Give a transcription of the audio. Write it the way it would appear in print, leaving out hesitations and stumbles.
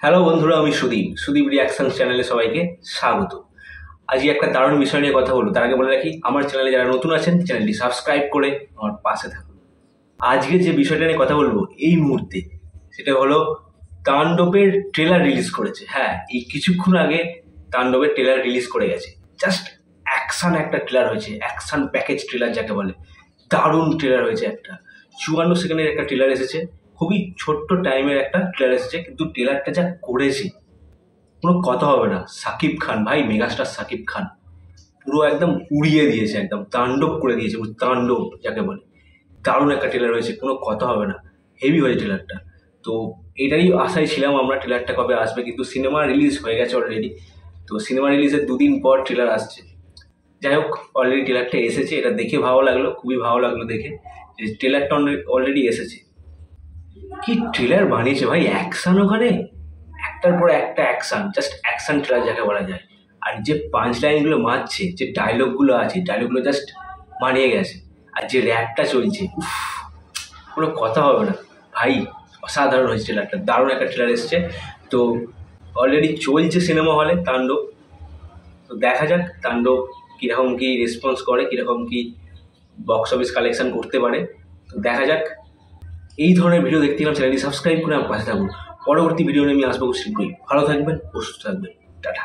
Hello বন্ধুরা, আমি Sudip reaction চ্যানেলে সবাইকে স্বাগত। আজকে একটা দারুণ বিষয় নিয়ে কথা বলবো। তার আগে বলে রাখি, আমার চ্যানেলে যারা নতুন আছেন চ্যানেলটি সাবস্ক্রাইব করে আমার পাশে থাকুন। আজকে যে বিষয়টা নিয়ে কথা বলবো এই মুহূর্তে, সেটা হলো তাণ্ডবের ট্রেলার রিলিজ করেছে। হ্যাঁ, এই কিছুক্ষণ আগে তাণ্ডবের ট্রেলার রিলিজ করে গেছে। জাস্ট অ্যাকশন একটা ট্রেলার হয়েছে, অ্যাকশন প্যাকেজ ট্রেলার যাকে বলে। দারুণ ট্রেলার হয়েছে একটা। 54 সেকেন্ডের একটা ট্রেলার এসেছে, খুবই ছোট্ট টাইমের একটা ট্রেলার এসেছে, কিন্তু ট্রেলারটা যা করেছে কোনো কথা হবে না। সাকিব খান ভাই, মেগাস্টার সাকিব খান পুরো একদম উড়িয়ে দিয়েছে, একদম তাণ্ডব করে দিয়েছে, পুরো তাণ্ডব যাকে বলে। দারুণ একটা ট্রেলার হয়েছে, কোনো কথা হবে না। হেভি হয়েছে ট্রেলারটা। তো এটারই আশায় ছিলাম আমরা, ট্রেলারটা কবে আসবে, কিন্তু সিনেমা রিলিজ হয়ে গেছে অলরেডি। তো সিনেমা রিলিজের দুদিন পর ট্রেলার আসছে। যাই হোক, অলরেডি ট্রেলারটা এসেছে, এটা দেখে ভালো লাগলো, খুবই ভালো লাগলো দেখে যে ট্রেলারটা অলরেডি এসেছে। কি ট্রেলার বানিয়েছে ভাই, অ্যাকশন ওখানে একটার পর একটা অ্যাকশন, জাস্ট অ্যাকশন ট্রেলার যাকে বলা যায়। আর যে পাঁচ লাইনগুলো মারছে, যে ডায়লগগুলো আছে, ডায়লগগুলো জাস্ট মানিয়ে গেছে। আর যে র্যাপটা চলছে, উফ, কোনো কথা হবে না ভাই। অসাধারণ হয়েছে ট্রেলারটা, দারুণ একটা ট্রেলার এসছে। তো অলরেডি চলছে সিনেমা হলে তাণ্ডব। তো দেখা যাক তাণ্ডব কীরকম কী রেসপন্স করে, কীরকম কী বক্স অফিস কালেকশন করতে পারে। তো দেখা যাক। এই ধরনের ভিডিও দেখতে গেলাম, চ্যানেলটি সাবস্ক্রাইব করে আমার পাশে থাকুন। পরবর্তী ভিডিও নিয়ে আমি আসবো শীঘ্রই। ভালো থাকবেন ও সুস্থ থাকবেন। টাটা।